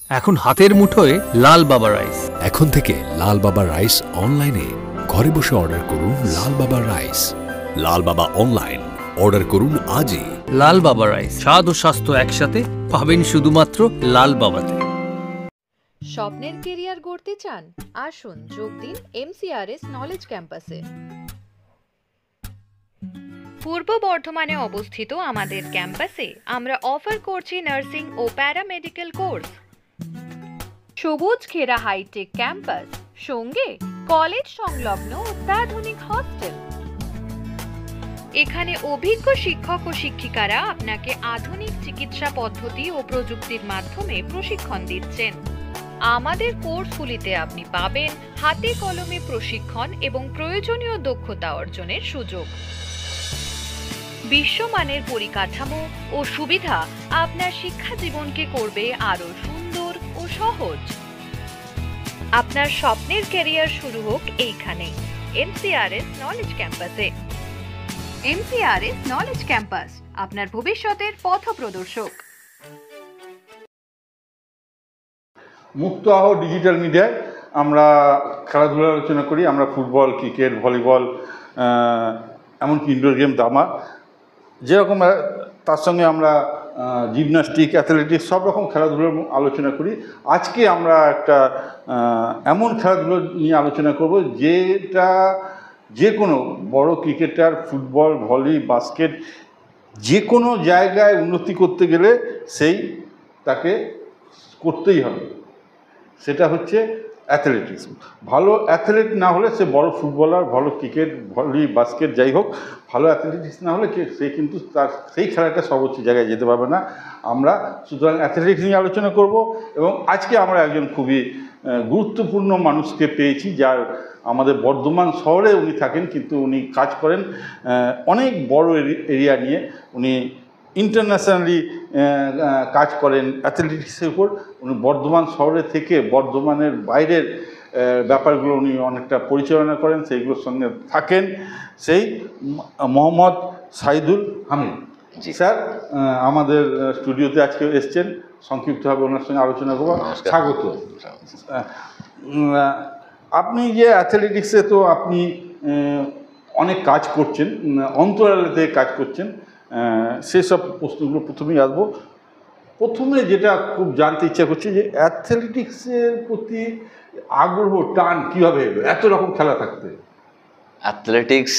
এখন হাতের মুঠোয় লাল বাবা রাইস। এখন থেকে লাল বাবা রাইস অনলাইনে ঘরে বসে অর্ডার করুন। লাল বাবা রাইস, লাল বাবা অনলাইন, অর্ডার করুন আজই। লাল বাবা রাইস, স্বাদ ও স্বাস্থ্য একসাথে পাবেন শুধুমাত্র লাল বাবাতে। স্বপ্নের কেরিয়ার গড়তে চান? আসুন যোগ দিন MCRS নলেজ ক্যাম্পাসে। পূর্ব বর্ধমানে অবস্থিত আমাদের ক্যাম্পাসে আমরা অফার করছি নার্সিং ও প্যারামেডিক্যাল কোর্স। সবুজ ঘেরা হাইটেক ক্যাম্পাস, সঙ্গে কলেজ সংলগ্ন অত্যাধুনিক হস্টেল। এখানে অভিজ্ঞ শিক্ষক ও শিক্ষিকারা আপনাকে আধুনিক চিকিৎসা পদ্ধতি ও প্রযুক্তির মাধ্যমে প্রশিক্ষণ দিচ্ছেন। আমাদের কোর্সগুলিতে আপনি পাবেন হাতে কলমে প্রশিক্ষণ এবং প্রয়োজনীয় দক্ষতা অর্জনের সুযোগ। বিশ্বমানের পরিকাঠামো ও সুবিধা আপনার শিক্ষা জীবনকে করবে আরো সুন্দর ও সহজ। আপনার স্বপ্নের ক্যারিয়ার শুরু হোক এইখানে, MCRS নলেজ ক্যাম্পাসে। MCRS নলেজ ক্যাম্পাস, আপনার ভবিষ্যতের পথপ্রদর্শক। মুক্ত আহ ডিজিটাল মিডিয়ায় আমরা খেলাধুলার আলোচনা করি। আমরা ফুটবল, ক্রিকেট, ভলিবল, এমনকি ইনডোর গেম, দামা, যেরকম তার সঙ্গে আমরা জিমন্যাস্টিক, অ্যাথলেটিক্স, সব রকম খেলাধুলার আলোচনা করি। আজকে আমরা একটা এমন খেলাধুলো নিয়ে আলোচনা করব যেটা যে কোনো বড় ক্রিকেটার, ফুটবল, ভলি, বাস্কেট, যে কোনো জায়গায় উন্নতি করতে গেলে তাকে করতেই হবে। সেটা হচ্ছে অ্যাথলেটিক্স। ভালো অ্যাথলেট না হলে সে বড় ফুটবলার, ভালো ক্রিকেট, ভলি, বাস্কেট, যাই হোক, ভালো অ্যাথলেটিক্স না হলে সে কিন্তু তার সেই খেলাটা সর্বোচ্চ জায়গায় যেতে পারবে না। আমরা সুতরাং অ্যাথলেটিক্স নিয়ে আলোচনা করব এবং আজকে আমরা একজন খুবই গুরুত্বপূর্ণ মানুষকে পেয়েছি, যার আমাদের বর্ধমান শহরে উনি থাকেন, কিন্তু উনি কাজ করেন অনেক বড় এরিয়া নিয়ে। উনি ইন্টারন্যাশনালি কাজ করেন অ্যাথলেটিক্সের উপর। উনি বর্ধমান শহরে থেকে বর্ধমানের বাইরের ব্যাপারগুলো উনি অনেকটা পরিচালনা করেন, সেইগুলোর সঙ্গে থাকেন। সেই মোহাম্মদ সাইদুল হামিদ জি স্যার আমাদের স্টুডিওতে আজকে এসছেন। সংক্ষিপ্তভাবে ওনার সঙ্গে আলোচনা করব। স্বাগত। আপনি যে অ্যাথলেটিক্সে তো আপনি অনেক কাজ করছেন, অন্তরালে কাজ করছেন, সেসব প্রশ্নগুলো প্রথমেই আসবো। প্রথমে যেটা খুব জানতে ইচ্ছা করছে যে অ্যাথলেটিক্সের প্রতি আগ্রহ, টান কীভাবে এলো এত রকম খেলা থাকতে? অ্যাথলেটিক্স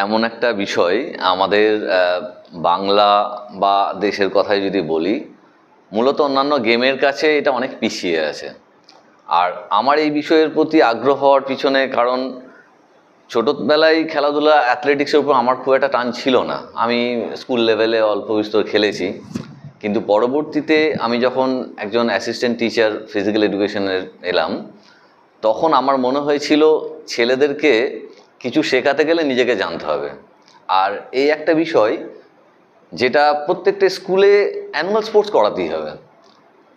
এমন একটা বিষয়, আমাদের বাংলা বা দেশের কথাই যদি বলি, মূলত অন্যান্য গেমের কাছে এটা অনেক পিছিয়ে আছে। আর আমার এই বিষয়ের প্রতি আগ্রহ হওয়ার পিছনে কারণ, ছোটোবেলায় খেলাধুলা অ্যাথলেটিক্সের উপর আমার খুব একটা টান ছিল না। আমি স্কুল লেভেলে অল্প বিস্তর খেলেছি, কিন্তু পরবর্তীতে আমি যখন একজন অ্যাসিস্ট্যান্ট টিচার ফিজিক্যাল এডুকেশনের এলাম, তখন আমার মনে হয়েছিল ছেলেদেরকে কিছু শেখাতে গেলে নিজেকে জানতে হবে। আর এই একটা বিষয় যেটা প্রত্যেকটা স্কুলে অ্যানুয়াল স্পোর্টস করাতেই হবে।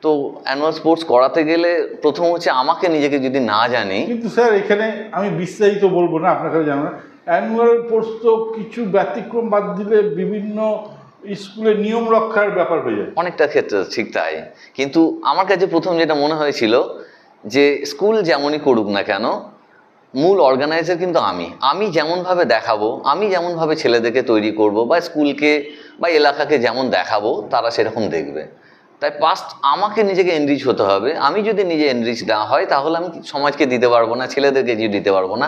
তো অ্যানুয়াল স্পোর্টস করাতে গেলে প্রথম হচ্ছে আমাকে নিজেকে যদি না জানি। কিন্তু স্যার এখানে আমি বিস্তারিত বলবো না, আপনার কাছে জানো না, অ্যানুয়াল স্পোর্টস তো কিছু ব্যতিক্রম বাদ দিলে বিভিন্ন স্কুলে নিয়ম রক্ষার ব্যাপার হয়ে যায় অনেকটা ক্ষেত্রে, ঠিক তাই। কিন্তু আমার কাছে প্রথম যেটা মনে হয়েছিল যে স্কুল যেমনই করুক না কেন, মূল অর্গানাইজার কিন্তু আমি যেমনভাবে দেখাবো, আমি যেমনভাবে ছেলেদেরকে তৈরি করব বা স্কুলকে বা এলাকাকে যেমন দেখাবো তারা সেরকম দেখবে। তাই ফার্স্ট আমাকে নিজেকে এনরিচ হতে হবে। আমি যদি নিজে এনরিচ না হয় তাহলে আমি সমাজকে দিতে পারবো না, ছেলেদেরকে যে দিতে পারবো না।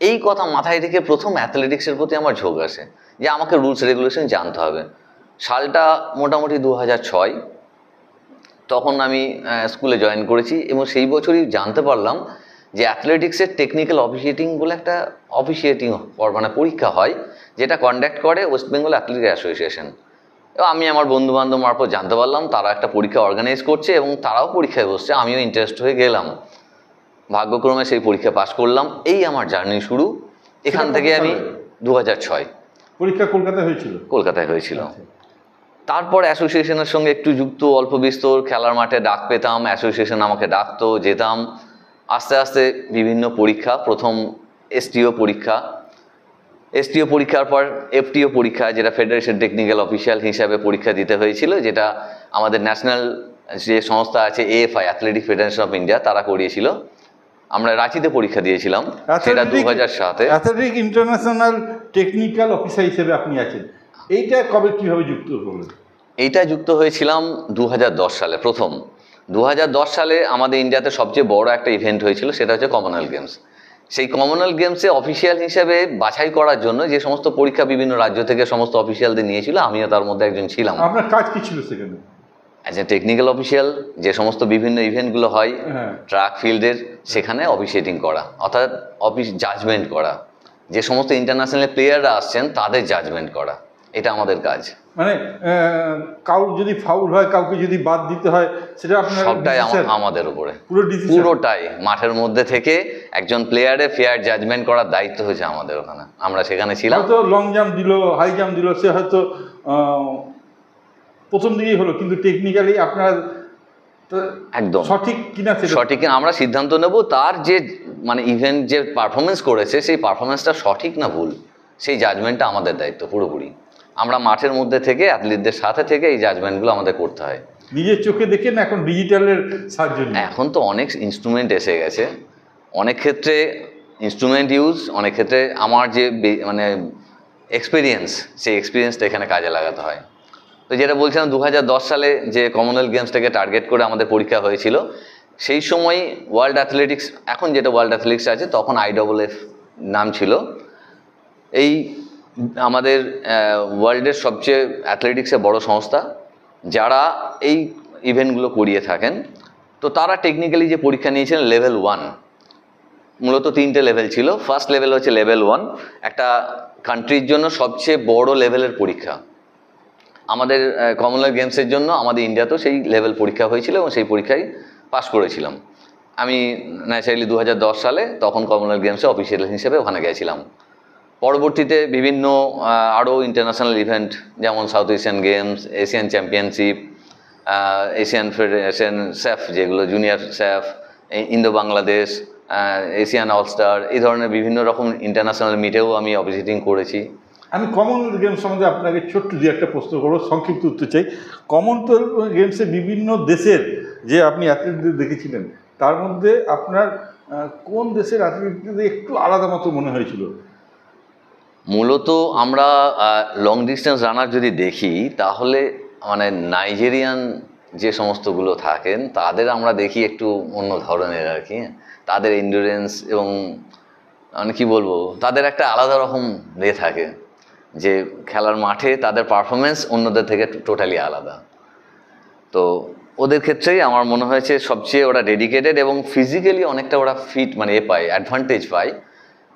এই কথা মাথায় রেখে প্রথম অ্যাথলেটিক্সের প্রতি আমার ঝোঁক আসে যে আমাকে রুলস রেগুলেশন জানতে হবে। সালটা মোটামুটি 2006। তখন আমি স্কুলে জয়েন করেছি এবং সেই বছরই জানতে পারলাম যে অ্যাথলেটিক্সের টেকনিক্যাল অফিসিয়েটিং বলে একটা মানে পরীক্ষা হয়, যেটা কন্ডাক্ট করে ওয়েস্ট বেঙ্গল অ্যাথলেটিক অ্যাসোসিয়েশন। এবং আমি আমার বন্ধুবান্ধব মারফত জানতে পারলাম তারা একটা পরীক্ষা অর্গানাইজ করছে এবং তারাও পরীক্ষায় বসছে। আমিও ইন্টারেস্ট হয়ে গেলাম, ভাগ্যক্রমে সেই পরীক্ষা পাস করলাম। এই আমার জার্নি শুরু। এখান থেকে আমি 2006 পরীক্ষা কলকাতায় হয়েছিল। কলকাতায় হয়েছিল। তারপর অ্যাসোসিয়েশনের সঙ্গে একটু যুক্ত, অল্প বিস্তর খেলার মাঠে ডাক পেতাম, অ্যাসোসিয়েশন আমাকে ডাকতো, যেতাম। আস্তে আস্তে বিভিন্ন পরীক্ষা, প্রথম এসটিও পরীক্ষা, এসটিও পরীক্ষার পর এফটিও পরীক্ষা, যেটা ফেডারেশন টেকনিক্যাল অফিসিয়াল হিসাবে পরীক্ষা দিতে হয়েছিল, যেটা আমাদের ন্যাশনাল যে সংস্থা আছে AFI, athletic federation of India, তারা করিয়েছিল। আমরা রাঁচিতে পরীক্ষা দিয়েছিলাম, সেটা 2007-এ। অ্যাথলেটিক ইন্টারন্যাশনাল টেকনিক্যাল অফিসার হিসেবে আপনি আছেন, এইটা কবে কিভাবে যুক্ত হলেন? এইটা যুক্ত হয়েছিলাম 2010 সালে প্রথম। 2010 সালে আমাদের ইন্ডিয়াতে সবচেয়ে বড় একটা ইভেন্ট হয়েছিল, সেটা হচ্ছে কমনওয়েলথ গেমস। সেই কমনওয়েলথ গেমসে অফিসিয়াল হিসেবে বাছাই করার জন্য যে সমস্ত পরীক্ষা বিভিন্ন রাজ্য থেকে সমস্ত অফিসিয়ালদের নিয়েছিল, আমিও তার মধ্যে একজন ছিলাম। আপনার কাজ কি ছিল সেখানে? অ্যাজ এ টেকনিক্যাল অফিসিয়াল, যে সমস্ত বিভিন্ন ইভেন্টগুলো হয় হ্যাঁ। ট্র্যাক ফিল্ডের, সেখানে অফিসিয়েটিং করা, অর্থাৎ অফিস জাজমেন্ট করা, যে সমস্ত ইন্টারন্যাশনাল প্লেয়াররা আসছেন তাদের জাজমেন্ট করা, এটা আমাদের কাজ। মানে কাউর যদি ফাউল হয়, কাউকে যদি বাদ দিতে হয়, সেটা আপনার সবটাই আমাদের উপরে, পুরো ডিসিশন, পুরোটাই মাঠের মধ্যে থেকে একজন প্লেয়ারের ফেয়ার জাজমেন্ট করার দায়িত্ব হয়েছে আমাদের ওখানে। আমরা সেখানে ছিলাম। হয়তো লং জাম্প দিল, হাই জাম্প দিল, সে হয়তো প্রথম দিকেই হলো, কিন্তু টেকনিক্যালি আপনার একদম সঠিক কিনা সঠিক কিনা আমরা সিদ্ধান্ত নেব, তার যে মানে ইভেন্ট যে পারফরমেন্স করেছে সেই পারফরমেন্সটা সঠিক না ভুল, সেই জাজমেন্টটা আমাদের দায়িত্ব পুরোপুরি। আমরা মাঠের মধ্যে থেকে অ্যাথলিটদের সাথে থেকে এই জাজমেন্টগুলো আমাদের করতে হয়। নিজের চোখে দেখে না, এখন ডিজিটালের সাহায্য নিয়ে? এখন তো অনেক ইনস্ট্রুমেন্ট এসে গেছে, অনেক ক্ষেত্রে ইনস্ট্রুমেন্ট ইউজ, অনেক ক্ষেত্রে আমার যে মানে এক্সপিরিয়েন্স, সেই এক্সপিরিয়েন্সটা এখানে কাজে লাগাতে হয়। তো যেটা বলছিলাম 2010 সালে যে কমনওয়েলথ গেমসটাকে টার্গেট করে আমাদের পরীক্ষা হয়েছিল, সেই সময় ওয়ার্ল্ড অ্যাথলেটিক্স, এখন যেটা ওয়ার্ল্ড অ্যাথলেটিক্স আছে, তখন IAAF নাম ছিল। এই আমাদের ওয়ার্ল্ডের সবচেয়ে অ্যাথলেটিক্সের বড় সংস্থা, যারা এই ইভেন্টগুলো করিয়ে থাকেন। তো তারা টেকনিক্যালি যে পরীক্ষা নিয়েছিলেন লেভেল 1, মূলত 3টে লেভেল ছিল। ফার্স্ট লেভেল হচ্ছে লেভেল 1, একটা কান্ট্রির জন্য সবচেয়ে বড় লেভেলের পরীক্ষা। আমাদের কমনওয়েলথ গেমসের জন্য আমাদের ইন্ডিয়াতেও সেই লেভেল পরীক্ষা হয়েছিল এবং সেই পরীক্ষায় পাস করেছিলাম। আমি ন্যাচারালি 2010 সালে তখন কমনওয়েলথ গেমসে অফিসিয়াল হিসেবে ওখানে গেছিলাম। পরবর্তীতে বিভিন্ন আরও ইন্টারন্যাশনাল ইভেন্ট, যেমন South Asian Games, Asian Championship, Asian Federation SAFF, যেগুলো junior SAFF, Indo Bangladesh, Asian all star, এই ধরনের বিভিন্ন রকম ইন্টারন্যাশনাল মিটেও আমি অফিসিয়েটিং করেছি। আমি কমনওয়েলথ গেমস সম্বন্ধে আপনাকে ছোট্ট দু একটা প্রশ্ন করবো, সংক্ষিপ্ত উত্তর চাই। কমনওয়েলথ গেমসে বিভিন্ন দেশের যে আপনি অ্যাথলিটদের দেখেছিলেন, তার মধ্যে আপনার কোন দেশের অ্যাথলিটদের একটু আলাদা মতো মনে হয়েছিল? মূলত আমরা লং ডিস্টেন্স রানার যদি দেখি, তাহলে মানে নাইজেরিয়ান যে সমস্তগুলো থাকেন, তাদের আমরা দেখি একটু অন্য ধরনের আর কি। তাদের এন্ডুরেন্স এবং মানে কী বলবো, তাদের একটা আলাদা রকম থাকে, যে খেলার মাঠে তাদের পারফরমেন্স অন্যদের থেকে টোটালি আলাদা। তো ওদের ক্ষেত্রেই আমার মনে হয়েছে সবচেয়ে ওরা ডেডিকেটেড এবং ফিজিক্যালি অনেকটা ওরা ফিট, মানে পায়, অ্যাডভান্টেজ পায়।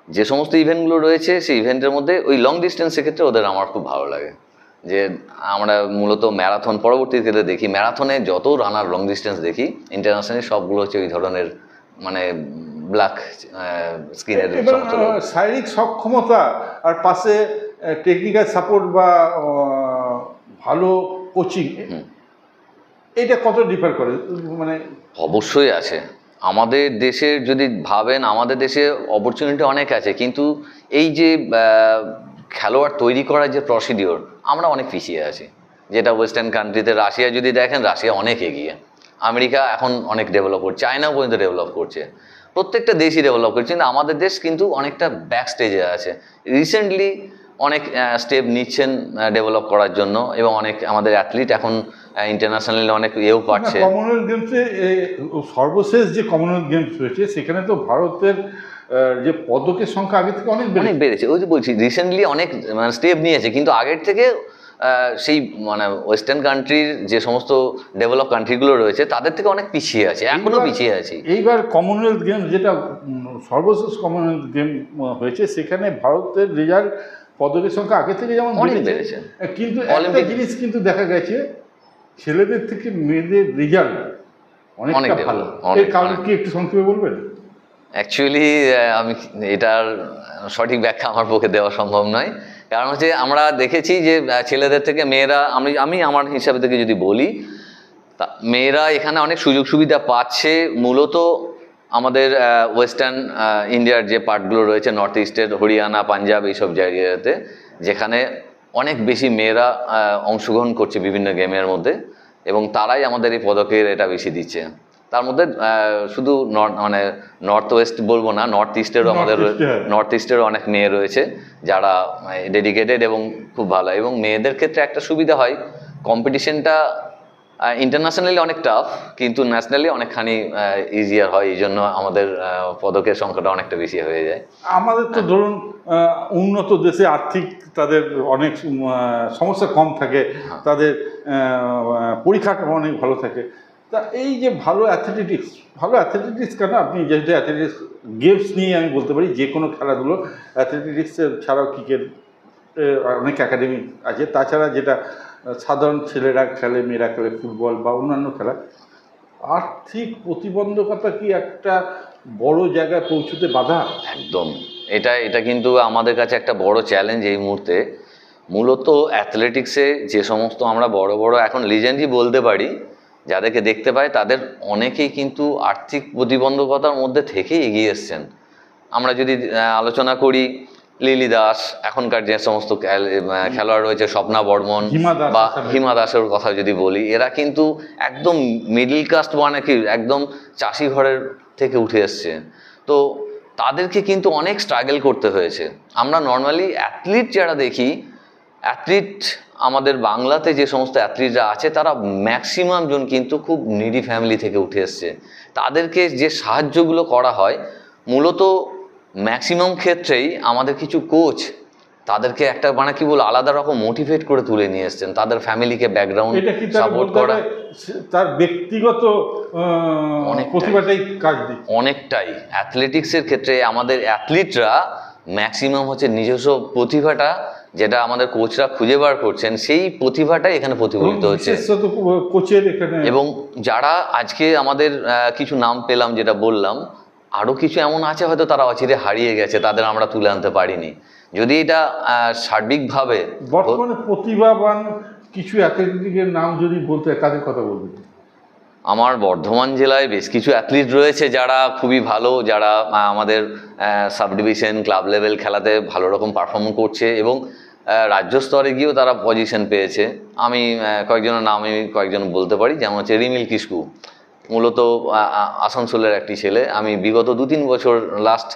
যে সমস্ত ইভেন্টগুলো রয়েছে সেই ইভেন্টের মধ্যে ওই লং ডিস্টেন্সের ক্ষেত্রে ওদের আমার খুব ভালো লাগে। যে আমরা মূলত ম্যারাথন পরবর্তী ক্ষেত্রে দেখি, ম্যারাথনে যত রানার লং ডিস্টেন্স দেখি ইন্টারন্যাশনালি, সবগুলো হচ্ছে ওই ধরনের মানে ব্ল্যাক স্কিনের। শারীরিক সক্ষমতা আর পাশে টেকনিক্যাল সাপোর্ট বা ভালো কোচিং, এটা কত ডিফার করে? মানে অবশ্যই আছে। আমাদের দেশের যদি ভাবেন, আমাদের দেশে অপরচুনিটি অনেক আছে, কিন্তু এই যে খেলোয়াড় তৈরি করার যে প্রসিডিওর, আমরা অনেক পিছিয়ে আছি। যেটা ওয়েস্টার্ন কান্ট্রিতে, রাশিয়া যদি দেখেন, রাশিয়া অনেক এগিয়ে, আমেরিকা এখন অনেক ডেভেলপ করছে, চায়নাও পর্যন্ত ডেভেলপ করছে, প্রত্যেকটা দেশই ডেভেলপ করছে, কিন্তু আমাদের দেশ কিন্তু অনেকটা ব্যাক স্টেজে আছে। রিসেন্টলি অনেক স্টেপ নিচ্ছেন ডেভেলপ করার জন্য, এবং অনেক আমাদের অ্যাথলিট এখন ইন্টারন্যাশনালি অনেক এও পাচ্ছে। কমনওয়েলথ গেমসে সর্বশেষ যে কমনওয়েলথ গেমস হয়েছে, সেখানে তো ভারতের যে পদকের সংখ্যা আগের থেকে অনেক বেড়েছে। ওই যে বলছি, রিসেন্টলি অনেক মানে স্টেপ নিয়েছে, কিন্তু আগের থেকে সেই মানে ওয়েস্টার্ন কান্ট্রির যে সমস্ত ডেভেলপ কান্ট্রিগুলো রয়েছে তাদের থেকে অনেক পিছিয়ে আছে, এখনো পিছিয়ে আছি। এইবার কমনওয়েলথ গেমস যেটা সর্বশেষ কমনওয়েলথ গেম হয়েছে, সেখানে ভারতের রেজাল্ট, পদকের সংখ্যা আগের থেকে যেমন অনেক বেড়েছে, কিন্তু একটা জিনিস কিন্তু দেখা গেছে, ছেলেদের থেকে মেয়েদের রেজাল্ট অনেকটা ভালো। এর কারণ কি একটু সংক্ষেপে বলবেন? অ্যাকচুয়ালি আমি এটার সঠিক ব্যাখ্যা আমার পক্ষে দেওয়া সম্ভব নয়। কারণ হচ্ছে আমরা দেখেছি যে ছেলেদের থেকে মেয়েরা, আমি আমার হিসাবে থেকে যদি বলি, তা মেয়েরা এখানে অনেক সুযোগ সুবিধা পাচ্ছে। মূলত আমাদের ওয়েস্টার্ন ইন্ডিয়ার যে পার্টগুলো রয়েছে, নর্থ ইস্টের, হরিয়ানা, পাঞ্জাব, এইসব জায়গাতে, যেখানে অনেক বেশি মেয়েরা অংশগ্রহণ করছে বিভিন্ন গেমের মধ্যে, এবং তারাই আমাদের এই পদকের এটা বেশি দিচ্ছে। তার মধ্যে শুধু মানে নর্থ ওয়েস্ট বলবো না, নর্থ ইস্টেরও আমাদের নর্থ ইস্টেরও অনেক মেয়ে রয়েছে যারা ডেডিকেটেড এবং খুব ভালো। এবং মেয়েদের ক্ষেত্রে একটা সুবিধা হয়, কম্পিটিশনটা ইন্টারন্যাশনালি অনেক টাফ, কিন্তু ন্যাশনালি অনেকখানি ইজিয়ার হয়, এই জন্য আমাদের পদকের সংখ্যাটা অনেকটা বেশি হয়ে যায়। আমাদের তো ধরুন উন্নত দেশে আর্থিক তাদের অনেক সমস্যা কম থাকে, তাদের পরিকাঠামো অনেক ভালো থাকে। তা এই যে ভালো অ্যাথলেটিক্স কেন, আপনি যেহেতু অ্যাথলেটিক্স গেমস নিয়ে আমি বলতে পারি, যে কোনো খেলাধুলো অ্যাথলেটিক্সের ছাড়াও ক্রিকেট অনেক একাডেমি আছে, তাছাড়া যেটা সাধারণ ছেলেরা খেলে, মেয়েরা খেলে ফুটবল বা অন্যান্য খেলা, আর্থিক প্রতিবন্ধকতা কি একটা বড় জায়গায় পৌঁছতে বাধা? একদম, এটা কিন্তু আমাদের কাছে একটা বড় চ্যালেঞ্জ এই মুহূর্তে। মূলত অ্যাথলেটিক্সে যে সমস্ত আমরা বড় বড় এখন লিজেন্ডই বলতে পারি, যাদেরকে দেখতে পাই, তাদের অনেকেই কিন্তু আর্থিক প্রতিবন্ধকতার মধ্যে থেকে এগিয়ে এসছেন। আমরা যদি আলোচনা করি, লিলি দাস, এখনকার যে সমস্ত খেলোয়াড় রয়েছে, স্বপ্না বর্মন বা হিমা দাসের কথা যদি বলি, এরা কিন্তু একদম মিডল ক্লাস, মানে কি একদম চাষি ঘরের থেকে উঠে এসছে। তো তাদেরকে কিন্তু অনেক স্ট্রাগল করতে হয়েছে। আমরা নর্মালি অ্যাথলিট যারা দেখি, অ্যাথলিট আমাদের বাংলাতে যে সমস্ত অ্যাথলিটরা আছে, তারা ম্যাক্সিমাম জন কিন্তু খুব নিডি ফ্যামিলি থেকে উঠে এসছে। তাদেরকে যে সাহায্যগুলো করা হয়, মূলত ম্যাক্সিমাম ক্ষেত্রেই আমাদের কিছু কোচ তাদেরকে একটা মানে কি বল আলাদা রকম মোটিভেট করে তুলে নিয়ে এসছেন, তাদের ফ্যামিলিকে ব্যাকগ্রাউন্ড সাপোর্ট করা, তার ব্যক্তিগত প্রতিভাটাই কাজ দিচ্ছে অনেকটাই। অ্যাথলেটিক্সের ক্ষেত্রে আমাদের অ্যাথলিটরা ম্যাক্সিমাম হচ্ছে নিজস্ব প্রতিভাটা, যেটা আমাদের কোচরা খুঁজে বার করছেন, সেই প্রতিভাটাই এখানে প্রতিফলিত হচ্ছে। এবং যারা আজকে আমাদের কিছু নাম পেলাম, যেটা বললাম, আরও কিছু এমন আছে হয়তো তারা অচিরে হারিয়ে গেছে, তাদের আমরা তুলে আনতে পারিনি। যদি এটা সার্বিকভাবে বর্তমানে প্রতিভাবান কিছু অ্যাথলেটিকের নাম যদি বলতে, কাদের কথা বলবেন? আমার বর্ধমান জেলায় বেশ কিছু অ্যাথলিট রয়েছে যারা খুবই ভালো, যারা আমাদের সাব ডিভিশন ক্লাব লেভেল খেলাতে ভালো রকম পারফর্ম করছে এবং রাজ্য স্তরে গিয়েও তারা পজিশন পেয়েছে। আমি কয়েকজন বলতে পারি, যেমন হচ্ছে রিমিল কিস্কু, মূলত আসানসোলের একটি ছেলে। আমি বিগত 2-3 বছর লাস্ট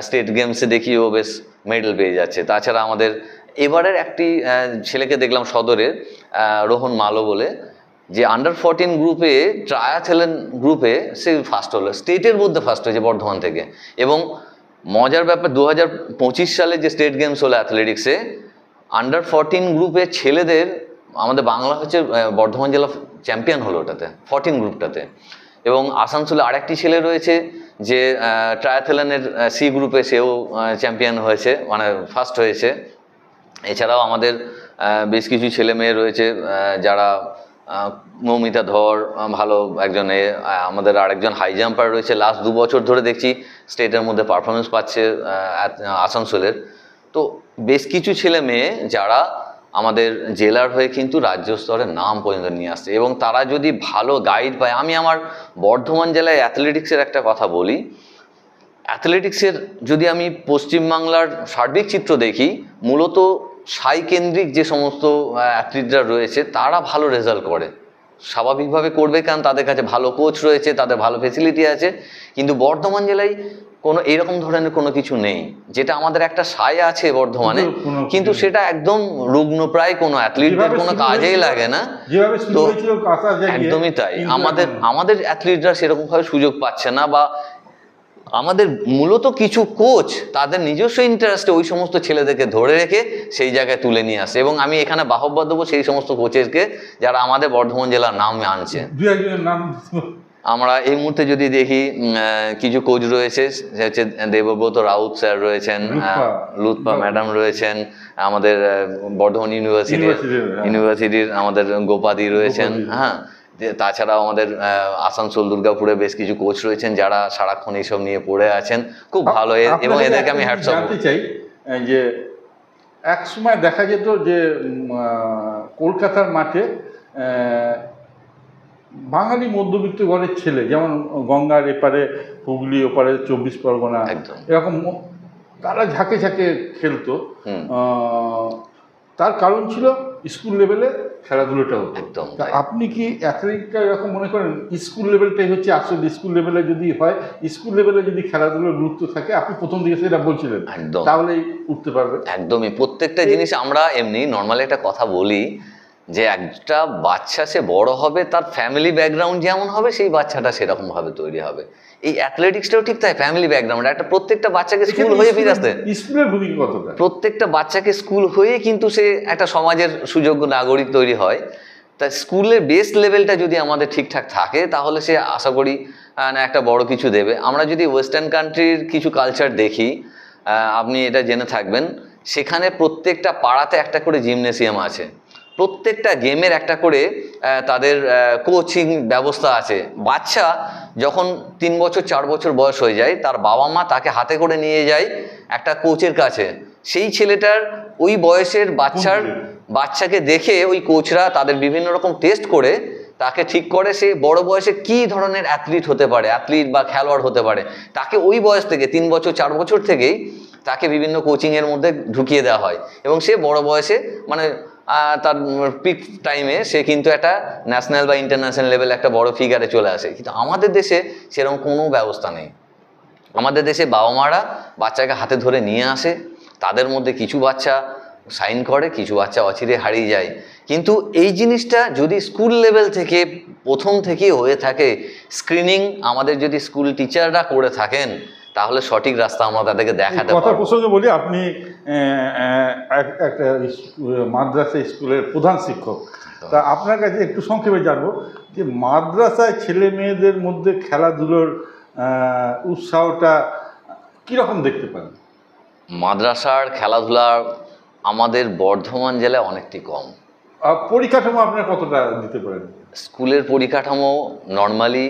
স্টেট গেমসে দেখি ও বেশ মেডেল পেয়ে যাচ্ছে। তাছাড়া আমাদের এবারের একটি ছেলেকে দেখলাম সদরের, রোহন মালো বলে, যে আন্ডার 14 গ্রুপে ট্রায়াথলন গ্রুপে সে ফার্স্ট হলো, স্টেটের মধ্যে ফার্স্ট হয়েছে বর্ধমান থেকে। এবং মজার ব্যাপার, 2025 সালে যে স্টেট গেমস হলো অ্যাথলেটিক্সে, আন্ডার 14 গ্রুপে ছেলেদের আমাদের বাংলা হচ্ছে বর্ধমান জেলা চ্যাম্পিয়ন হলো ওটাতে, 14 গ্রুপটাতে। এবং আসানসোলে আরেকটি ছেলে রয়েছে যে ট্রায়াথলনের সি গ্রুপে, সেও চ্যাম্পিয়ন হয়েছে, মানে ফার্স্ট হয়েছে। এছাড়াও আমাদের বেশ কিছু ছেলে মেয়ে রয়েছে যারা, মৌমিতা ধর ভালো একজন, আমাদের আরেকজন হাই জাম্পার রয়েছে, লাস্ট 2 বছর ধরে দেখছি স্টেটের মধ্যে পারফরমেন্স পাচ্ছে আসানসোলের। তো বেশ কিছু ছেলে মেয়ে যারা আমাদের জেলার হয়ে কিন্তু রাজ্য স্তরে নাম পর্যন্ত নিয়ে আসছে, এবং তারা যদি ভালো গাইড পায়। আমি আমার বর্ধমান জেলায় অ্যাথলেটিক্সের একটা কথা বলি, অ্যাথলেটিক্সের যদি আমি পশ্চিমবাংলার সার্বিক চিত্র দেখি, মূলত সাই কেন্দ্রিক যে সমস্ত অ্যাথলিটরা রয়েছে তারা ভালো রেজাল্ট করে, স্বাভাবিকভাবে করবে, কারণ তাদের কাছে ভালো কোচ রয়েছে, তাদের ভালো ফেসিলিটি আছে। কিন্তু বর্ধমান জেলায় কোনো এরকম ধরনের কোনো কিছু নেই, যেটা আমাদের একটা সাই আছে বর্ধমানে, কিন্তু সেটা একদম রুগ্নপ্রায়, কোনো অ্যাথলিটদের কোনো কাজেই লাগে না। তো একদমই তাই, আমাদের অ্যাথলিটরা সেরকমভাবে সুযোগ পাচ্ছে না, বা আমাদের মূলত কিছু কোচ তাদের নিজস্ব ইন্টারেস্টে ওই সমস্ত ছেলেদেরকে ধরে রেখে সেই জায়গায় তুলে নিয়ে আসে। এবং আমি এখানে বাহবা দেবো সেই সমস্ত কোচেসকে যারা আমাদের বর্ধমান জেলার নাম আনছে। আমরা এই মুহূর্তে যদি দেখি, কিছু কোচ রয়েছে, হচ্ছে দেবব্রত রাউত স্যার রয়েছেন, লুৎপা ম্যাডাম রয়েছেন, আমাদের বর্ধমান ইউনিভার্সিটির আমাদের গোপাদি রয়েছেন, হ্যাঁ। তাছাড়াও আমাদের আসানসোল দুর্গাপুরে বেশ কিছু কোচ রয়েছেন যারা সারাক্ষণ এইসব নিয়ে পড়ে আছেন, খুব ভালো। এবং এদেরকে আমি হ্যাটস অফ করতে চাই যে এক সময় দেখা যেত যে কলকাতার মাঠে বাঙালি মধ্যবিত্ত ঘরের ছেলে, যেমন গঙ্গার এপারে হুগলি, ওপারে 24 পরগনা, এরকম তারা ঝাঁকে ঝাঁকে খেলতো। তার কারণ ছিল স্কুল লেভেলে খেলাধুলোটা হতো। একদম তা তাই। আপনি কি অ্যাথলেটিকটা এরকম মনে করেন স্কুল লেভেলটাই হচ্ছে আসলে স্কুল লেভেলে যদি হয়, স্কুল লেভেলে যদি খেলাধুলোর গুরুত্ব থাকে, আপনি প্রথম দিকে সেটা বলছিলেন, একদম। তাহলেই উঠতে পারবে। একদমই, প্রত্যেকটা জিনিস আমরা এমনি নর্মালি একটা কথা বলি যে একটা বাচ্চা সে বড় হবে তার ফ্যামিলি ব্যাকগ্রাউন্ড যেমন হবে সেই বাচ্চাটা সেরকম ভাবে তৈরি হবে। এই অ্যাথলেটিক্সটাও ঠিক তাই, ফ্যামিলি ব্যাকগ্রাউন্ড। একটা প্রত্যেকটা বাচ্চাকে স্কুল হয়ে ফিরে আসতে, স্কুলের ভূমিকা কতটা? প্রত্যেকটা বাচ্চাকে স্কুল হয়ে কিন্তু সে একটা সমাজের সুযোগ্য নাগরিক তৈরি হয়। তা স্কুলের বেস লেভেলটা যদি আমাদের ঠিকঠাক থাকে তাহলে সে আশা করি না একটা বড় কিছু দেবে। আমরা যদি ওয়েস্টার্ন কান্ট্রির কিছু কালচার দেখি, আপনি এটা জেনে থাকবেন, সেখানে প্রত্যেকটা পাড়াতে একটা করে জিমনেসিয়াম আছে, প্রত্যেকটা গেমের একটা করে তাদের কোচিং ব্যবস্থা আছে। বাচ্চা যখন 3 বছর 4 বছর বয়স হয়ে যায়, তার বাবা মা তাকে হাতে করে নিয়ে যায় একটা কোচের কাছে। সেই ছেলেটার ওই বয়সের বাচ্চাকে দেখে ওই কোচরা তাদের বিভিন্ন রকম টেস্ট করে তাকে ঠিক করে সে বড় বয়সে কি ধরনের অ্যাথলিট হতে পারে, অ্যাথলিট বা খেলোয়াড় হতে পারে। তাকে ওই বয়স থেকে 3 বছর 4 বছর থেকেই তাকে বিভিন্ন কোচিংয়ের মধ্যে ঢুকিয়ে দেওয়া হয় এবং সে বড় বয়সে মানে তার পিক টাইমে সে কিন্তু একটা ন্যাশনাল বা ইন্টারন্যাশনাল লেভেল একটা বড় ফিগারে চলে আসে। কিন্তু আমাদের দেশে সেরকম কোনো ব্যবস্থা নেই। আমাদের দেশে বাবা মারা বাচ্চাকে হাতে ধরে নিয়ে আসে, তাদের মধ্যে কিছু বাচ্চা সাইন করে, কিছু বাচ্চা অচিরে হারিয়ে যায়। কিন্তু এই জিনিসটা যদি স্কুল লেভেল থেকে প্রথম থেকেই হয়ে থাকে, স্ক্রিনিং আমাদের যদি স্কুল টিচাররা করে থাকেন, তাহলে সঠিক রাস্তা আমরা তাদেরকে দেখাতে কথা পারবো। প্রসঙ্গে বলি, আপনি একটা মাদ্রাসা স্কুলের প্রধান শিক্ষক। তা আপনার কাছে একটু সংক্ষেপে জানবো যে মাদ্রাসায় ছেলে মেয়েদের মধ্যে খেলাধুলোর উৎসাহটা কীরকম দেখতে পান? মাদ্রাসার খেলাধুলা আমাদের বর্ধমান জেলায় অনেকটি কম। পরিকাঠামো আপনার কতটা দিতে পারেন? স্কুলের পরিকাঠামো নর্মালি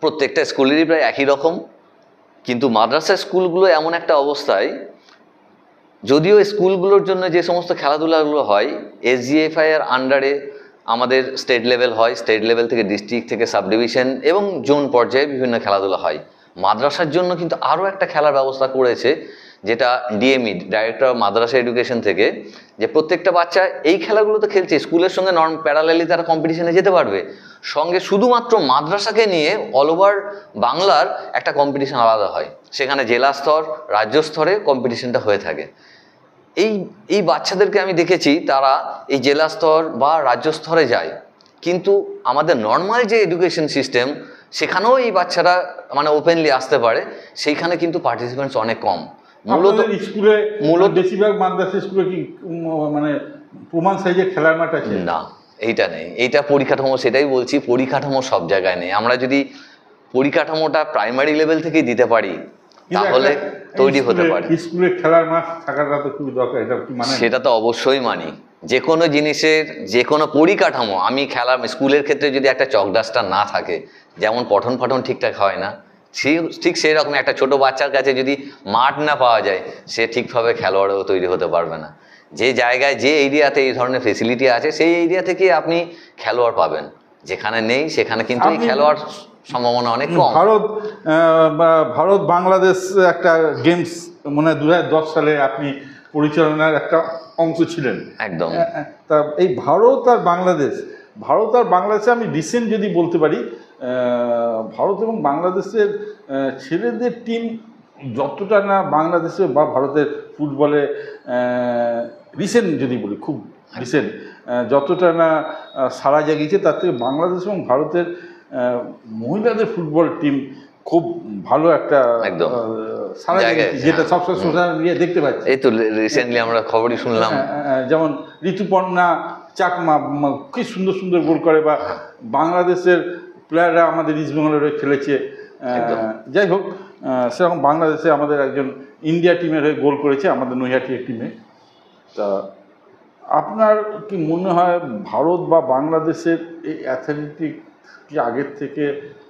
প্রত্যেকটা স্কুলেরই প্রায় একই রকম, কিন্তু মাদ্রাসা স্কুলগুলো এমন একটা অবস্থায়, যদিও স্কুলগুলোর জন্য যে সমস্ত খেলাধুলাগুলো হয় এসজিএফআই এর আন্ডারে আমাদের স্টেট লেভেল হয়, স্টেট লেভেল থেকে ডিস্ট্রিক্ট থেকে সাব ডিভিশন এবং জোন পর্যায়ে বিভিন্ন খেলাধুলা হয়। মাদ্রাসার জন্য কিন্তু আরও একটা খেলার ব্যবস্থা করেছে, যেটা DME director of Madrasa education থেকে, যে প্রত্যেকটা বাচ্চা এই খেলাগুলো তো খেলছে, স্কুলের সঙ্গে প্যারালালি তারা কম্পিটিশনে যেতে পারবে, সঙ্গে শুধুমাত্র মাদ্রাসাকে নিয়ে অল ওভার বাংলার একটা কম্পিটিশন আলাদা হয়, সেখানে জেলা স্তর রাজ্য স্তরে কম্পিটিশনটা হয়ে থাকে। এই বাচ্চাদেরকে আমি দেখেছি তারা এই জেলা স্তর বা রাজ্য স্তরে যায়, কিন্তু আমাদের নর্মাল যে এডুকেশন সিস্টেম সেখানেও এই বাচ্চারা মানে ওপেনলি আসতে পারে, সেইখানে কিন্তু পার্টিসিপেন্টস অনেক কম। মূলত বেশিরভাগ মাদ্রাসা স্কুলে কি মানে প্রমাণ সাইজের খেলার মাঠ আছে? না, এইটা নেই। এইটা পরিকাঠামো, সেটাই বলছি, পরিকাঠামো সব জায়গায় নেই। আমরা যদি পরিকাঠামোটা প্রাইমারি লেভেল থেকেই দিতে পারি তাহলে তৈরি হতে পারে। স্কুলে খেলার মাঠ থাকাটা তো খুবই দরকার, এটা কি মানে? সেটা তো অবশ্যই মানি। যে কোনো জিনিসের যে কোনো পরিকাঠামো, আমি খেলা স্কুলের ক্ষেত্রে যদি একটা চক ডাস্টার না থাকে, যেমন পঠন পাঠন ঠিকঠাক হয় না, ঠিক সেই রকম একটা ছোট বাচ্চার কাছে যদি মাঠ না পাওয়া যায়, সে ঠিকভাবে খেলোয়াড়ও তৈরি হতে পারবে না। যে জায়গায় যে এরিয়াতে এই ধরনের ফেসিলিটি আছে সেই এরিয়া থেকে আপনি খেলোয়াড় পাবেন, যেখানে নেই সেখানে কিন্তু এই খেলোয়াড় সম্ভাবনা অনেক কম। ভারত বাংলাদেশ একটা গেমস মনে হয় 2010 সালে আপনি পরিচালনার একটা অংশ ছিলেন। একদম। তা এই ভারত আর বাংলাদেশে আমি রিসেন্ট যদি বলতে পারি, ভারত এবং বাংলাদেশের ছেলেদের টিম যতটা না বাংলাদেশে বা ভারতের ফুটবলে রিসেন্ট যদি বলি, খুব রিসেন্ট যতটা না সারা জাগিয়েছে, তার থেকে বাংলাদেশ এবং ভারতের মহিলাদের ফুটবল টিম খুব ভালো একটা সারা জায়গায়, যেটা সবসময় সোশ্যাল মিডিয়ায় দেখতে পাচ্ছি। এই তো রিসেন্টলি আমরা খবরই শুনলাম, যেমন ঋতুপর্ণা চাকমা কি সুন্দর সুন্দর গোল করে, বা বাংলাদেশের প্লেয়াররা আমাদের ইস্ট বেঙ্গলের হয়ে খেলেছে। যাই হোক, সেরকম বাংলাদেশে আমাদের একজন ইন্ডিয়া টিমের হয়ে গোল করেছে, আমাদের নৈহাটি টিমে। তা আপনার কি মনে হয় ভারত বা বাংলাদেশের এই অ্যাথলেটিক কি আগের থেকে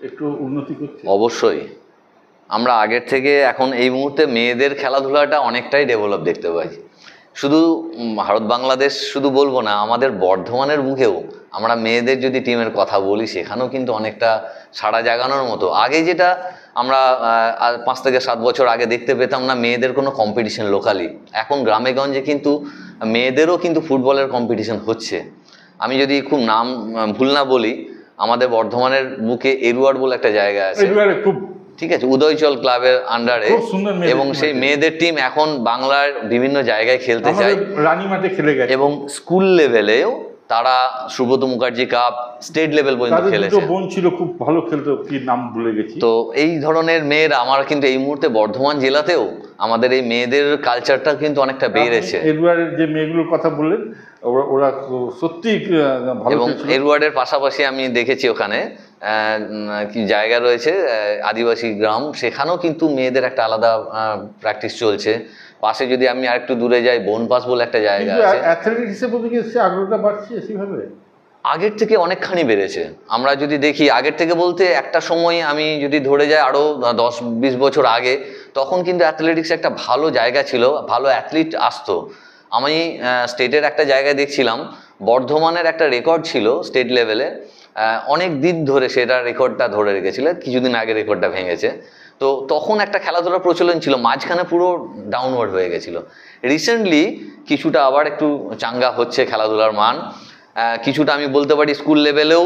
একটু উন্নতি করছে? অবশ্যই। আমরা আগের থেকে এখন এই মুহূর্তে মেয়েদের খেলাধুলাটা অনেকটাই ডেভেলপ দেখতে পাই। শুধু ভারত বাংলাদেশ শুধু বলবো না, আমাদের বর্ধমানের মুখেও আমরা মেয়েদের যদি টিমের কথা বলি, সেখানেও কিন্তু অনেকটা সাড়া জাগানোর মতো। আগে যেটা আমরা 5 থেকে 7 বছর আগে দেখতে পেতাম না মেয়েদের কোনো কম্পিটিশন লোকালি, এখন গ্রামে গঞ্জে কিন্তু মেয়েদেরও কিন্তু ফুটবলের কম্পিটিশন হচ্ছে। আমি যদি খুব নাম ভুল না বলি, আমাদের বর্ধমানের বুকে এরুয়ার বলে একটা জায়গা আছে, খুব ঠিক আছে, উদয়চল ক্লাবের আন্ডারে, এবং সেই মেয়েদের টিম এখন বাংলার বিভিন্ন জায়গায় খেলতে যায়, রানীমাঠে খেলে গেছে, এবং স্কুল লেভেলেও তারা Subrata Mukherjee cup state level পর্যন্ত খেলেছে। বোন ছিল খুব ভালো খেলতো, কি নাম ভুলে গেছি। তো এই ধরনের মেয়েরা আমার কিন্তু এই মুহূর্তে বর্ধমান জেলাতেও আমাদের এই মেয়েদের কালচারটা কিন্তু অনেকটা বেড়েছে। এডওয়ার্ডের যে মেয়েগুলোর কথা বললেন, ওরা সত্যি ভালো। এবং এডওয়ার্ডের পাশাপাশি আমি দেখেছি ওখানে কি জায়গা রয়েছে, আদিবাসী গ্রাম, সেখানেও কিন্তু মেয়েদের একটা আলাদা প্র্যাকটিস চলছে। পাশে যদি আমি আরেকটু দূরে যাই, বনপাস বলে একটা জায়গা আছে। অ্যাথলেটিক্স হিসেবে আগ্রহটা বাড়ছে সেভাবে, আগের থেকে অনেকখানি বেড়েছে। আমরা যদি দেখি আগের থেকে বলতে একটা সময় আমি যদি ধরে যাই আরও 10-20 বছর আগে, তখন কিন্তু অ্যাথলেটিক্স একটা ভালো জায়গা ছিল, ভালো অ্যাথলিট আসতো। আমি স্টেটের একটা জায়গায় দেখছিলাম, বর্ধমানের একটা রেকর্ড ছিল স্টেট লেভেলে, অনেক দিন ধরে সেটা রেকর্ডটা ধরে রেখেছিল, কিছুদিন আগে রেকর্ডটা ভেঙেছে। তো তখন একটা খেলাধুলার প্রচলন ছিল, মাঝখানে পুরো ডাউনওয়ার্ড হয়ে গেছিলো। রিসেন্টলি কিছুটা আবার একটু চাঙ্গা হচ্ছে খেলাধুলার মান, কিছুটা আমি বলতে পারি স্কুল লেভেলেও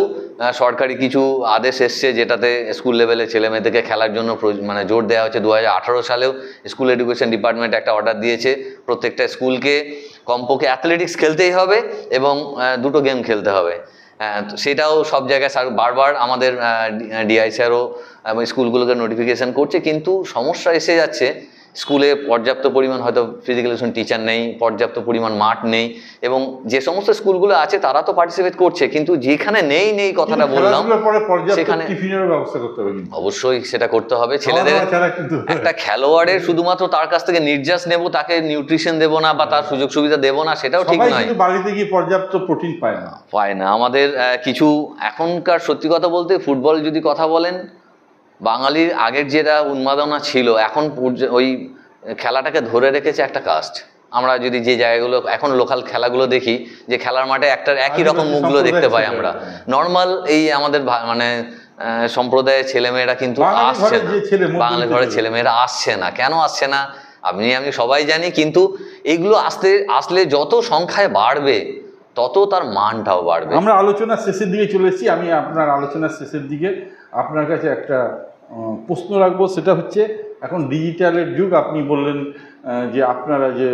সরকারি কিছু আদেশ এসছে, যেটাতে স্কুল লেভেলে ছেলে মেয়েদেরকে খেলার জন্য মানে জোর দেওয়া হচ্ছে। 2018 সালেও স্কুল এডুকেশন ডিপার্টমেন্ট একটা অর্ডার দিয়েছে, প্রত্যেকটা স্কুলকে কমপক্ষে অ্যাথলেটিক্স খেলতেই হবে এবং 2টো গেম খেলতে হবে। সেটাও সব জায়গায় বারবার আমাদের ডিআই স্যারও স্কুলগুলোকে নোটিফিকেশান করছে, কিন্তু সমস্যা এসে যাচ্ছে, স্কুলে পর্যাপ্ত পরিমাণ হয়তো ফিজিক্যাল এডুকেশন টিচার নেই, পর্যাপ্ত পরিমাণ মাঠ নেই, এবং যে সমস্ত স্কুলগুলো আছে তারা তো পার্টিসিপেট করছে, কিন্তু যেখানে নেই কথাটা বললাম, সেখানে অবশ্যই সেটা করতে হবে। ছেলেদের একটা খেলোয়াড়ের শুধুমাত্র তার কাছ থেকে নির্যাস নেব, তাকে নিউট্রিশন দেবো না বা তার সুযোগ সুবিধা দেবো না, সেটাও ঠিক নয়। বাড়িতে গিয়ে পর্যাপ্ত প্রোটিন পায় না আমাদের কিছু এখনকার সত্যি কথা বলতে, ফুটবল যদি কথা বলেন, বাঙালির আগের যেটা উন্মাদনা ছিল, এখন ওই খেলাটাকে ধরে রেখেছে একটা কাস্ট। আমরা যদি যে জায়গাগুলো এখন লোকাল খেলাগুলো দেখি, যে খেলার মাঠে একটা একই রকম মুখগুলো দেখতে পাই আমরা, নর্মাল এই আমাদের মানে সম্প্রদায়ের ছেলেমেয়েরা কিন্তু আসছে না, বাঙালি ঘরের ছেলেমেয়েরা আসছে না। কেন আসছে না আমি সবাই জানি, কিন্তু এইগুলো আসলে যত সংখ্যায় বাড়বে তত তার মানটাও বাড়বে। আমরা আলোচনার শেষের দিকে চলে এসেছি। আমি আপনার আলোচনার শেষের দিকে আপনার কাছে একটা প্রশ্ন রাখবো, সেটা হচ্ছে এখন ডিজিটালের যুগ। আপনি বললেন যে আপনারা যে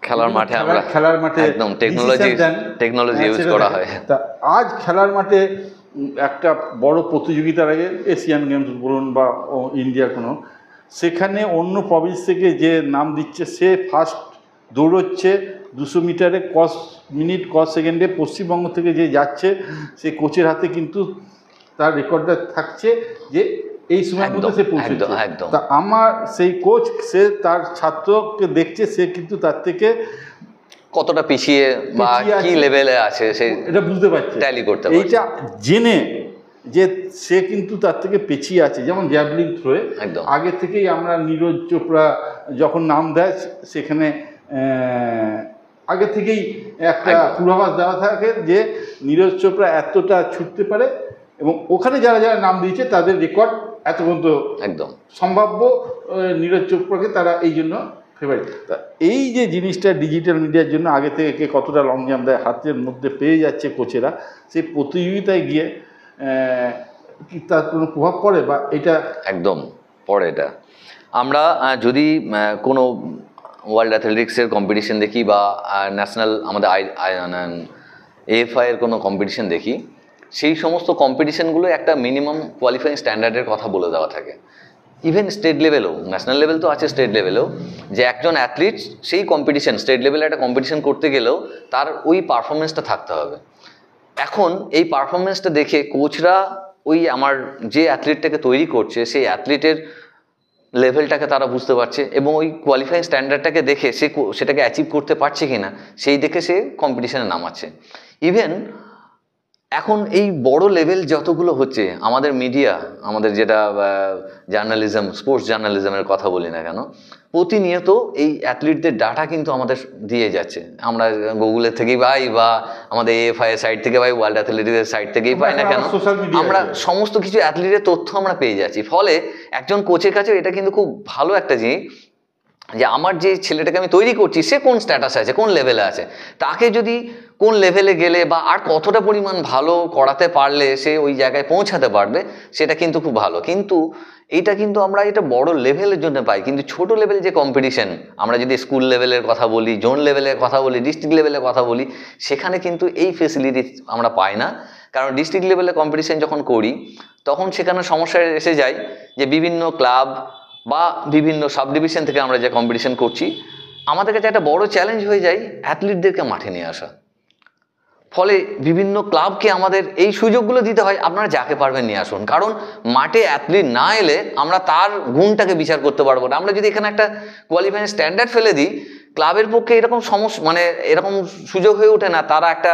খেলার মাঠে একদম টেকনোলজি ইউজ করা হয়। তা আজ খেলার মাঠে একটা বড় প্রতিযোগিতার আগে, এশিয়ান গেমস বলুন বা ইন্ডিয়ার কোনো, সেখানে অন্য প্রভিন্স থেকে যে নাম দিচ্ছে, সে ফার্স্ট দৌড়চ্ছে 200 মিটারে কস সেকেন্ডে। পশ্চিমবঙ্গ থেকে যে যাচ্ছে, সেই কোচের হাতে কিন্তু তার রেকর্ডটা থাকছে যে এই সময়ের মধ্যে সে পৌঁছেছে। তা আমার সেই কোচ, সে তার ছাত্রকে দেখছে, সে কিন্তু তার থেকে কতটা পিছিয়ে বা কি লেভেলে আছে এটা বুঝতে পারছে, ট্যালি করতে পারছে। এইটা জেনে যে সে কিন্তু তার থেকে পিছিয়ে আছে। যেমন জ্যাভলিন থ্রোয়ে আগে থেকেই আমরা নীরজ চোপড়া যখন নাম দেয়, সেখানে আগে থেকেই একটা পূর্বাভাস দেওয়া থাকে যে নীরজ চোপড়া এতটা ছুটতে পারে, এবং ওখানে যারা যারা নাম দিয়েছে তাদের রেকর্ড এত পর্যন্ত একদম সম্ভাব্য। নীরজ চোপড়াকে তারা এই জন্য ফেভারিট। তা এই যে জিনিসটা ডিজিটাল মিডিয়ার জন্য আগে থেকে কে কতটা লং জাম্প দেয় হাতের মধ্যে পেয়ে যাচ্ছে কোচেরা, সেই প্রতিযোগিতায় গিয়ে কি তার কোনো প্রভাব পড়ে বা এটা? একদম পড়ে। এটা আমরা যদি কোনো ওয়ার্ল্ড অ্যাথলেটিক্সের কম্পিটিশন দেখি বা ন্যাশনাল আমাদের AFI এর কোনো কম্পিটিশন দেখি, সেই সমস্ত কম্পিটিশনগুলো একটা মিনিমাম কোয়ালিফাইং স্ট্যান্ডার্ডের কথা বলে দেওয়া থাকে। ইভেন স্টেট লেভেলেও, ন্যাশনাল লেভেল তো আছে, স্টেট লেভেলেও যে একজন অ্যাথলিট সেই কম্পিটিশন, স্টেট লেভেলে একটা কম্পিটিশন করতে গেলেও তার ওই পারফরমেন্সটা থাকতে হবে। এখন এই পারফরমেন্সটা দেখে কোচরা ওই আমার যে অ্যাথলিটটাকে তৈরি করছে, সেই অ্যাথলিটের লেভেলটাকে তারা বুঝতে পারছে, এবং ওই কোয়ালিফাইং স্ট্যান্ডার্ডটাকে দেখে সে সেটাকে অ্যাচিভ করতে পারছে কিনা, সেই দেখে সে কম্পিটিশনে নামাচ্ছে। ইভেন এখন এই বড় লেভেল যতগুলো হচ্ছে, আমাদের মিডিয়া, আমাদের যেটা জার্নালিজম, স্পোর্টস জার্নালিজমের কথা বলি না কেন, প্রতিনিয়ত এই অ্যাথলিটদের ডাটা কিন্তু আমাদের দিয়ে যাচ্ছে। আমরা গুগলের থেকেই পাই বা আমাদের AFI এর সাইট থেকে পাই, ওয়ার্ল্ড অ্যাথলেটিক্সের সাইট থেকেই পাই না কেন, আমরা সমস্ত কিছু অ্যাথলিটের তথ্য আমরা পেয়ে যাচ্ছি। ফলে একজন কোচের কাছে এটা কিন্তু খুব ভালো একটা জিনিস যে আমার যে ছেলেটাকে আমি তৈরি করছি সে কোন স্ট্যাটাসে আছে, কোন লেভেলে আছে, তাকে যদি কোন লেভেলে গেলে বা আর কতটা পরিমাণ ভালো করাতে পারলে সে ওই জায়গায় পৌঁছাতে পারবে, সেটা কিন্তু খুব ভালো। কিন্তু এটা কিন্তু আমরা এটা বড় লেভেলের জন্য পাই, কিন্তু ছোট লেভেলে যে কম্পিটিশন, আমরা যদি স্কুল লেভেলের কথা বলি, জোন লেভেলের কথা বলি, ডিস্ট্রিক্ট লেভেলের কথা বলি, সেখানে কিন্তু এই ফেসিলিটি আমরা পাই না। কারণ ডিস্ট্রিক্ট লেভেলে কম্পিটিশন যখন করি তখন সেখানে সমস্যা এসে যায় যে বিভিন্ন ক্লাব বা বিভিন্ন সাব ডিভিশন থেকে আমরা যে কম্পিটিশন করছি, আমাদের কাছে একটা বড় চ্যালেঞ্জ হয়ে যায় অ্যাথলিটদেরকে মাঠে নিয়ে আসা। ফলে বিভিন্ন ক্লাবকে আমাদের এই সুযোগগুলো দিতে হয়, আপনারা যাকে পারবেন নিয়ে আসুন, কারণ মাঠে অ্যাথলিট না এলে আমরা তার গুণটাকে বিচার করতে পারবো না। আমরা যদি এখানে একটা কোয়ালিফাইং স্ট্যান্ডার্ড ফেলে দিই, ক্লাবের পক্ষে এরকম সমস্যা মানে এরকম সুযোগ হয়ে ওঠে না। তারা একটা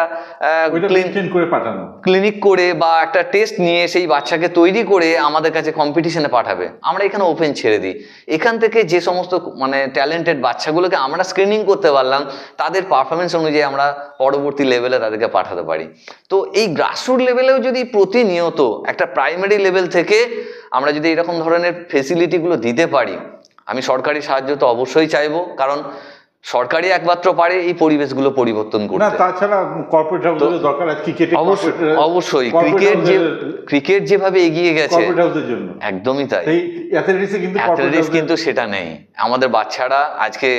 ক্লিনিক করে বা একটা টেস্ট নিয়ে সেই বাচ্চাকে তৈরি করে আমাদের কাছে কম্পিটিশনে পাঠাবে। আমরা এখানে ওপেন ছেড়ে দিই, এখান থেকে যে সমস্ত মানে ট্যালেন্টেড বাচ্চাগুলোকে আমরা স্ক্রিনিং করতে পারলাম, তাদের পারফরমেন্স অনুযায়ী আমরা পরবর্তী লেভেলে তাদেরকে পাঠাতে পারি। তো এই গ্রাসরুট লেভেলেও যদি প্রতিনিয়ত একটা প্রাইমারি লেভেল থেকে আমরা যদি এরকম ধরনের ফেসিলিটিগুলো দিতে পারি, আমি সরকারি সাহায্য তো অবশ্যই চাইবো, কারণ সরকারি একমাত্র পারে এই পরিবেশগুলো পরিবর্তন করতে। না, তাছাড়া কর্পোরেট হাউসের দরকার আছে ক্রিকেটে। অবশ্যই ক্রিকেট যেভাবে এগিয়ে গেছে একদমই তাই, অ্যাথলেটিক্স কিন্তু সেটা নেই। আমাদের বাচ্চারা আজকে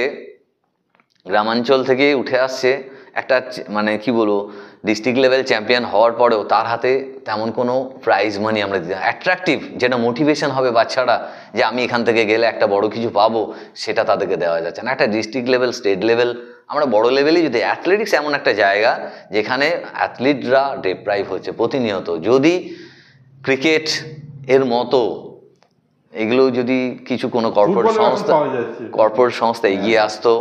গ্রামাঞ্চল থেকে উঠে আসছে, একটা মানে কি বলবো ডিস্ট্রিক্ট লেভেল চ্যাম্পিয়ন হওয়ার পরেও তার হাতে তেমন কোনো প্রাইজ মানি আমরা দিতে, অ্যাট্রাকটিভ যেটা মোটিভেশন হবে বাচ্চারা যে আমি এখান থেকে গেলে একটা বড় কিছু পাবো, সেটা তাদেরকে দেওয়া যাচ্ছে না। একটা ডিস্ট্রিক্ট লেভেল, স্টেট লেভেল, আমরা বড় লেভেলেই যদি অ্যাথলেটিক্স এমন একটা জায়গা যেখানে অ্যাথলিটরা ডেপ্রাইভ হচ্ছে প্রতিনিয়ত, যদি ক্রিকেট এর মতো এগুলো যদি কিছু কোনো কর্পোরেট সংস্থা এগিয়ে আসতো,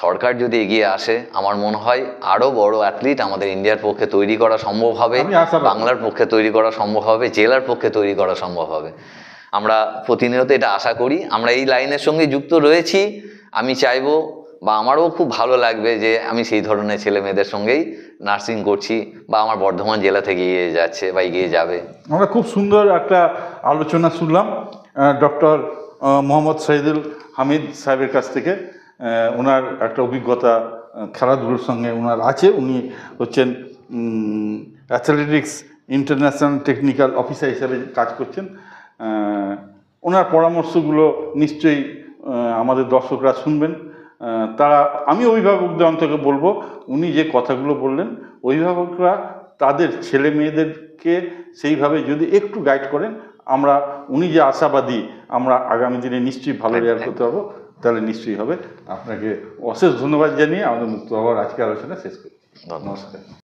সরকার যদি এগিয়ে আসে, আমার মনে হয় আরো বড় অ্যাথলিট আমাদের ইন্ডিয়ার পক্ষে তৈরি করা সম্ভব হবে, বাংলার পক্ষে তৈরি করা সম্ভব হবে, জেলার পক্ষে তৈরি করা সম্ভব হবে। আমরা প্রতিনিয়ত এটা আশা করি। আমরা এই লাইনের সঙ্গে যুক্ত রয়েছি। আমি চাইবো বা আমারও খুব ভালো লাগবে যে আমি সেই ধরনের ছেলে মেয়েদের সঙ্গেই নার্সিং করছি বা আমার বর্ধমান জেলা থেকে এগিয়ে যাচ্ছে বা এগিয়ে যাবে। আমরা খুব সুন্দর একটা আলোচনা শুনলাম ডক্টর মোহাম্মদ শহীদুল হামিদ সাহেবের কাছ থেকে। ওনার একটা অভিজ্ঞতা খেলাধুলোর সঙ্গে ওনার আছে। উনি হচ্ছেন অ্যাথলেটিক্স ইন্টারন্যাশনাল টেকনিক্যাল অফিসার হিসেবে কাজ করছেন। ওনার পরামর্শগুলো নিশ্চয়ই আমাদের দর্শকরা শুনবেন। তারা, আমি অভিভাবকদের অন্তকে বলবো, উনি যে কথাগুলো বললেন, অভিভাবকরা তাদের ছেলে মেয়েদেরকে সেইভাবে যদি একটু গাইড করেন, আমরা উনি যে আশাবাদী আমরা আগামী দিনে নিশ্চয়ই ভালো রেজাল্ট করতে পারবো, তাহলে নিশ্চয়ই হবে। আপনাকে অশেষ ধন্যবাদ জানিয়ে আমাদের মুক্ত হওয়ার আজকে আলোচনা শেষ করি। নমস্কার।